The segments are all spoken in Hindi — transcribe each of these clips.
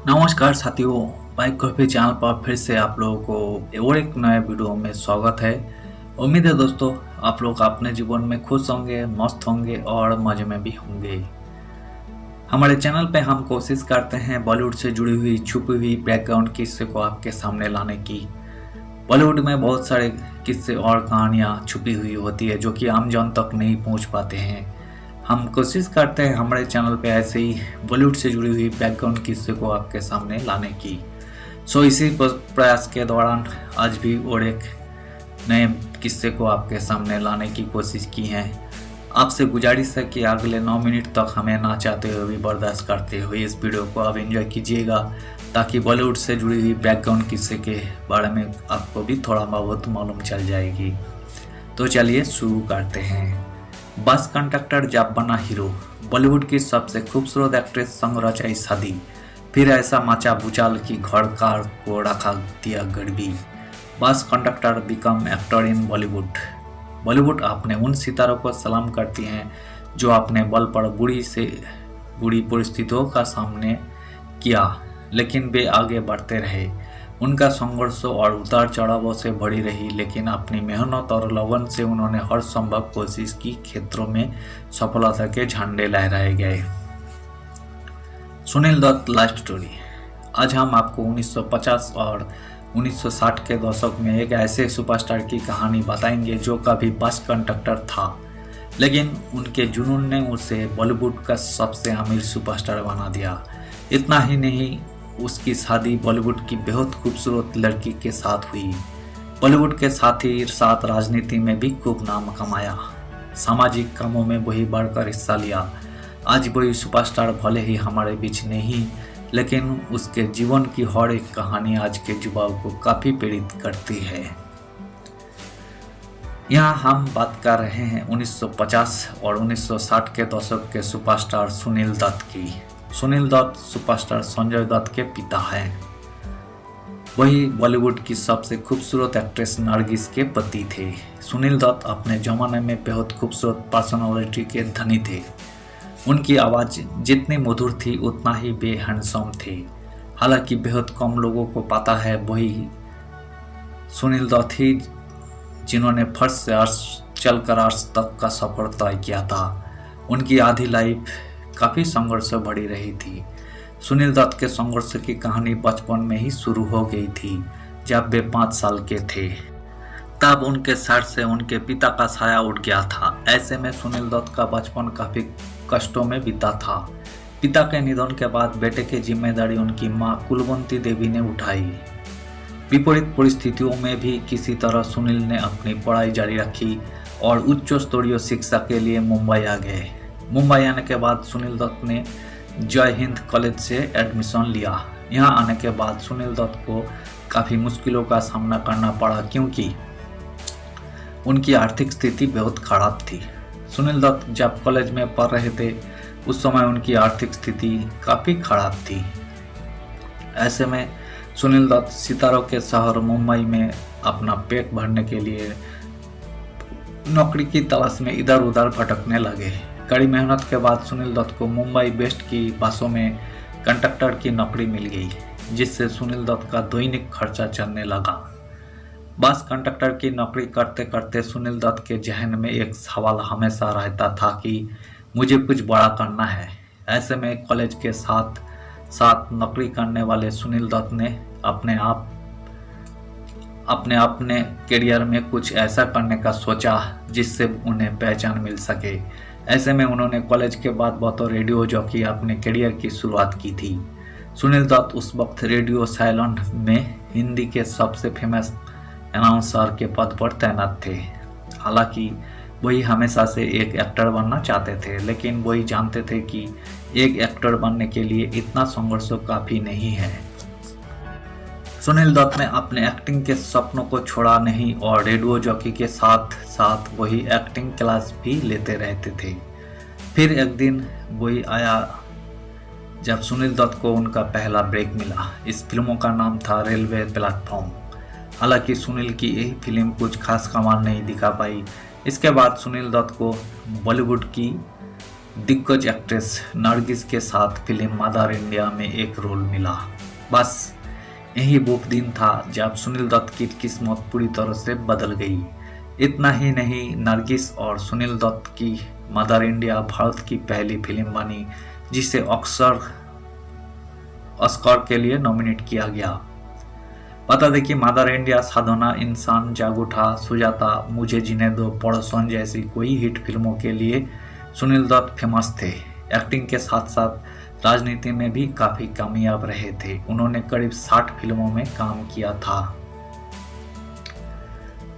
नमस्कार साथियों, बाइक कॉफी चैनल पर फिर से आप लोगों को और एक नए वीडियो में स्वागत है। उम्मीद है दोस्तों आप लोग अपने जीवन में खुश होंगे, मस्त होंगे और मजे में भी होंगे। हमारे चैनल पे हम कोशिश करते हैं बॉलीवुड से जुड़ी हुई छुपी हुई बैकग्राउंड किस्से को आपके सामने लाने की। बॉलीवुड में बहुत सारे किस्से और कहानियाँ छुपी हुई होती है जो कि आम जन तक नहीं पहुँच पाते हैं। हम कोशिश करते हैं हमारे चैनल पे ऐसे ही बॉलीवुड से जुड़ी हुई बैकग्राउंड किस्से को आपके सामने लाने की। इसी प्रयास के दौरान आज भी और एक नए किस्से को आपके सामने लाने की कोशिश की है। आपसे गुजारिश है कि अगले 9 मिनट तक हमें ना चाहते हुए भी बर्दाश्त करते हुए इस वीडियो को आप एंजॉय कीजिएगा, ताकि बॉलीवुड से जुड़ी हुई बैकग्राउंड किस्से के बारे में आपको भी थोड़ा बहुत मालूम चल जाएगी। तो चलिए शुरू करते हैं। बस कंडक्टर जब बना हीरो, बॉलीवुड की सबसे खूबसूरत एक्ट्रेस संग रचाई शादी, फिर ऐसा मचा भूचाल की घर कार को रखा दिया गड़बी। Bus conductor become actor in Bollywood. Bollywood अपने उन सितारों को सलाम करती हैं जो अपने बल पर बुरी से बुरी परिस्थितियों का सामने किया, लेकिन वे आगे बढ़ते रहे। उनका संघर्ष और उतार चढ़ावों से भरी रही, लेकिन अपनी मेहनत और लगन से उन्होंने हर संभव कोशिश की क्षेत्रों में सफलता के झंडे लहराए गए। Sunil Dutt life story. आज हम आपको 1950 और 1960 के दशक में एक ऐसे सुपरस्टार की कहानी बताएंगे जो कभी बस कंडक्टर था, लेकिन उनके जुनून ने उसे बॉलीवुड का सबसे अमीर सुपरस्टार बना दिया। इतना ही नहीं, उसकी शादी बॉलीवुड की बहुत खूबसूरत लड़की के साथ हुई। बॉलीवुड के साथ ही साथ राजनीति में भी खूब नाम कमाया। सामाजिक कामों में वही बढ़कर हिस्सा लिया। आज वही सुपरस्टार भले ही हमारे बीच नहीं, लेकिन उसके जीवन की हर एक कहानी आज के युवाओं को काफ़ी प्रेरित करती है। यहाँ हम बात कर रहे हैं 1950 और 1960 के दशक के सुपरस्टार सुनील दत्त की। सुनील दत्त सुपरस्टार संजय दत्त के पिता हैं। वही बॉलीवुड की सबसे खूबसूरत एक्ट्रेस नरगिस के पति थे। सुनील दत्त अपने जमाने में बहुत खूबसूरत पर्सनालिटी के धनी थे। उनकी आवाज़ जितनी मधुर थी उतना ही वे हैंडसम थे। हालांकि बहुत कम लोगों को पता है वही सुनील दत्त ही जिन्होंने फर्श से अर्श चलकर अर्श तक का सफर तय किया था। उनकी आधी लाइफ काफ़ी संघर्ष भरी रही थी। सुनील दत्त के संघर्ष की कहानी बचपन में ही शुरू हो गई थी। जब वे 5 साल के थे तब उनके सर से उनके पिता का साया उठ गया था। ऐसे में सुनील दत्त का बचपन काफ़ी कष्टों में बीता था। पिता के निधन के बाद बेटे की जिम्मेदारी उनकी मां कुलवंती देवी ने उठाई। विपरीत परिस्थितियों में भी किसी तरह सुनील ने अपनी पढ़ाई जारी रखी और उच्च स्तरीय शिक्षा के लिए मुंबई आ गए। मुंबई आने के बाद सुनील दत्त ने जय हिंद कॉलेज से एडमिशन लिया। यहाँ आने के बाद सुनील दत्त को काफ़ी मुश्किलों का सामना करना पड़ा, क्योंकि उनकी आर्थिक स्थिति बहुत खराब थी। सुनील दत्त जब कॉलेज में पढ़ रहे थे उस समय उनकी आर्थिक स्थिति काफ़ी खराब थी। ऐसे में सुनील दत्त सितारों के शहर मुंबई में अपना पेट भरने के लिए नौकरी की तलाश में इधर उधर भटकने लगे। कड़ी मेहनत के बाद सुनील दत्त को मुंबई वेस्ट की बसों में कंडक्टर की नौकरी मिल गई, जिससे सुनील दत्त का दैनिक खर्चा चलने लगा। बस कंडक्टर की नौकरी करते करते सुनील दत्त के जहन में एक सवाल हमेशा रहता था कि मुझे कुछ बड़ा करना है। ऐसे में कॉलेज के साथ साथ नौकरी करने वाले सुनील दत्त ने अपने करियर में कुछ ऐसा करने का सोचा जिससे उन्हें पहचान मिल सके। ऐसे में उन्होंने कॉलेज के बाद बतौर रेडियो जॉकी अपने करियर की शुरुआत की थी। सुनील दत्त उस वक्त रेडियो साइलन में हिंदी के सबसे फेमस अनाउंसर के पद पर तैनात थे। हालांकि वही हमेशा से एक एक्टर बनना चाहते थे, लेकिन वही जानते थे कि एक एक्टर बनने के लिए इतना संघर्ष काफ़ी नहीं है। सुनील दत्त ने अपने एक्टिंग के सपनों को छोड़ा नहीं और रेडियो जॉकी के साथ साथ वही एक्टिंग क्लास भी लेते रहते थे। फिर एक दिन वही आया जब सुनील दत्त को उनका पहला ब्रेक मिला। इस फिल्मों का नाम था रेलवे प्लेटफॉर्म। हालांकि सुनील की यही फिल्म कुछ खास कमाल नहीं दिखा पाई। इसके बाद सुनील दत्त को बॉलीवुड की दिग्गज एक्ट्रेस नरगिस के साथ फिल्म मदर इंडिया में एक रोल मिला। बस यही वो दिन था जब सुनील दत्त की किस्मत पूरी तरह से बदल गई। इतना ही नहीं, नरगिस और सुनील दत्त की मदर इंडिया भारत की पहली फिल्म बनी जिसे ऑस्कर के लिए नॉमिनेट किया गया। बता दें कि मदर इंडिया, साधना, इंसान, जाग उठा, सुजाता, मुझे जीने दो, पड़ोसन जैसी कोई हिट फिल्मों के लिए सुनील दत्त फेमस थे। एक्टिंग के साथ साथ राजनीति में भी काफ़ी कामयाब रहे थे। उन्होंने करीब 60 फिल्मों में काम किया था।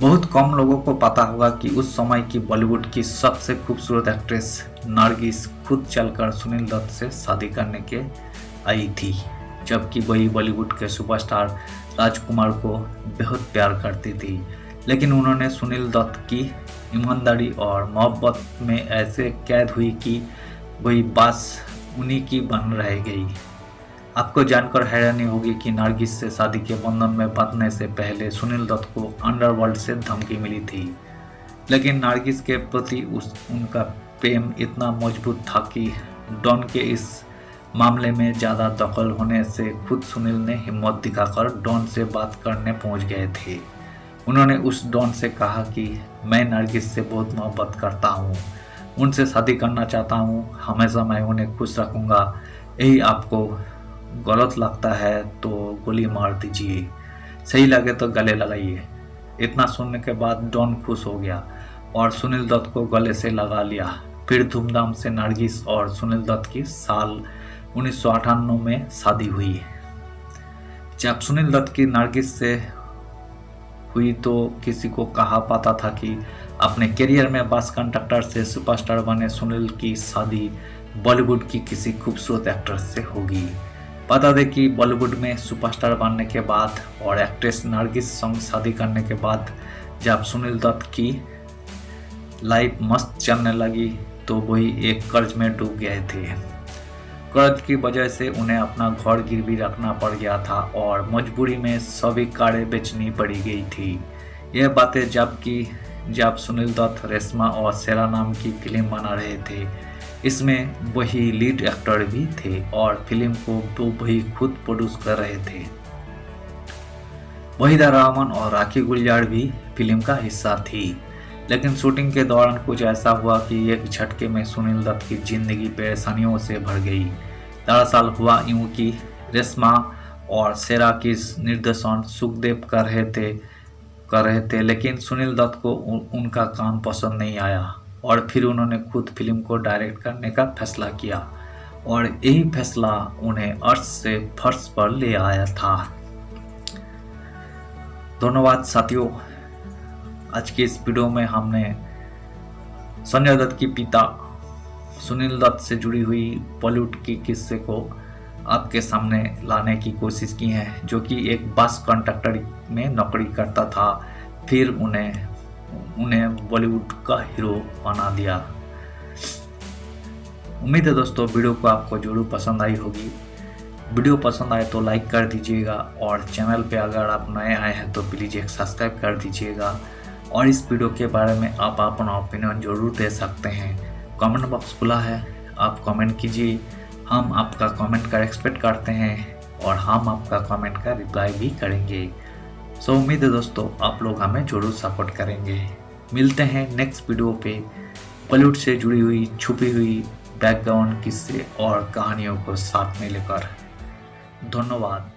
बहुत कम लोगों को पता होगा कि उस समय की बॉलीवुड की सबसे खूबसूरत एक्ट्रेस नरगिस खुद चलकर सुनील दत्त से शादी करने के आई थी, जबकि वही बॉलीवुड के सुपरस्टार राजकुमार को बेहद प्यार करती थी। लेकिन उन्होंने सुनील दत्त की ईमानदारी और मोहब्बत में ऐसे कैद हुई कि वही बास उन्हीं की बन रह गई। आपको जानकर हैरानी होगी कि नरगिस से शादी के बंधन में बंधने से पहले सुनील दत्त को अंडरवर्ल्ड से धमकी मिली थी। लेकिन नरगिस के प्रति उनका प्रेम इतना मजबूत था कि डॉन के इस मामले में ज़्यादा दखल होने से खुद सुनील ने हिम्मत दिखाकर डॉन से बात करने पहुंच गए थे। उन्होंने उस डॉन से कहा कि मैं नरगिस से बहुत मोहब्बत करता हूं, उनसे शादी करना चाहता हूं, हमेशा मैं उन्हें खुश रखूंगा। यही आपको गलत लगता है तो गोली मार दीजिए, सही लगे तो गले लगाइए। इतना सुनने के बाद डॉन खुश हो गया और सुनील दत्त को गले से लगा लिया। फिर धूमधाम से नरगिस और सुनील दत्त की साल 1998 में शादी हुई। जब सुनील दत्त की नरगिस से हुई तो किसी को कहा पता था कि अपने करियर में बस कंडक्टर से सुपरस्टार बने सुनील की शादी बॉलीवुड की किसी खूबसूरत एक्ट्रेस से होगी। बता दें कि बॉलीवुड में सुपरस्टार बनने के बाद और एक्ट्रेस नरगिस संग शादी करने के बाद जब सुनील दत्त की लाइफ मस्त चलने लगी तो वही एक कर्ज में डूब गए थे। कर्ज की वजह से उन्हें अपना घर गिरवी रखना पड़ गया था और मजबूरी में सभी कारें बेचनी पड़ी गई थी। यह बातें जब सुनील दत्त रेशमा और शेरा नाम की फिल्म बना रहे थे। इसमें वही लीड एक्टर भी थे और फिल्म को वो वही खुद प्रोड्यूस कर रहे थे। वहीदा रहमान और राखी गुलजार भी फिल्म का हिस्सा थी। लेकिन शूटिंग के दौरान कुछ ऐसा हुआ कि एक झटके में सुनील दत्त की जिंदगी परेशानियों से भर गई। दरअसल हुआ यूं कि रेशमा और शेरा की निर्देशन सुखदेव कर रहे थे, लेकिन सुनील दत्त को उनका काम पसंद नहीं आया और फिर उन्होंने खुद फिल्म को डायरेक्ट करने का फैसला किया और यही फैसला उन्हें अर्श से फर्श पर ले आया था। धन्यवाद साथियों। आज की इस वीडियो में हमने संजय दत्त की पिता सुनील दत्त से जुड़ी हुई बॉलीवुड की किस्से को आपके सामने लाने की कोशिश की है, जो कि एक बस कंडक्टर में नौकरी करता था, फिर उन्हें बॉलीवुड का हीरो बना दिया। उम्मीद है दोस्तों वीडियो को आपको जरूर पसंद आई होगी। वीडियो पसंद आए तो लाइक कर दीजिएगा और चैनल पे अगर आप नए आए हैं तो प्लीज़ एक सब्सक्राइब कर दीजिएगा। और इस वीडियो के बारे में आप अपना ओपिनियन जरूर दे सकते हैं। कमेंट बॉक्स खुला है, आप कमेंट कीजिए। हम आपका कमेंट का एक्सपेक्ट करते हैं और हम आपका कमेंट का रिप्लाई भी करेंगे। सो उम्मीद है दोस्तों आप लोग हमें जरूर सपोर्ट करेंगे। मिलते हैं नेक्स्ट वीडियो पे बॉलीवुड से जुड़ी हुई छुपी हुई बैकग्राउंड किस्से और कहानियों को साथ में लेकर। धन्यवाद।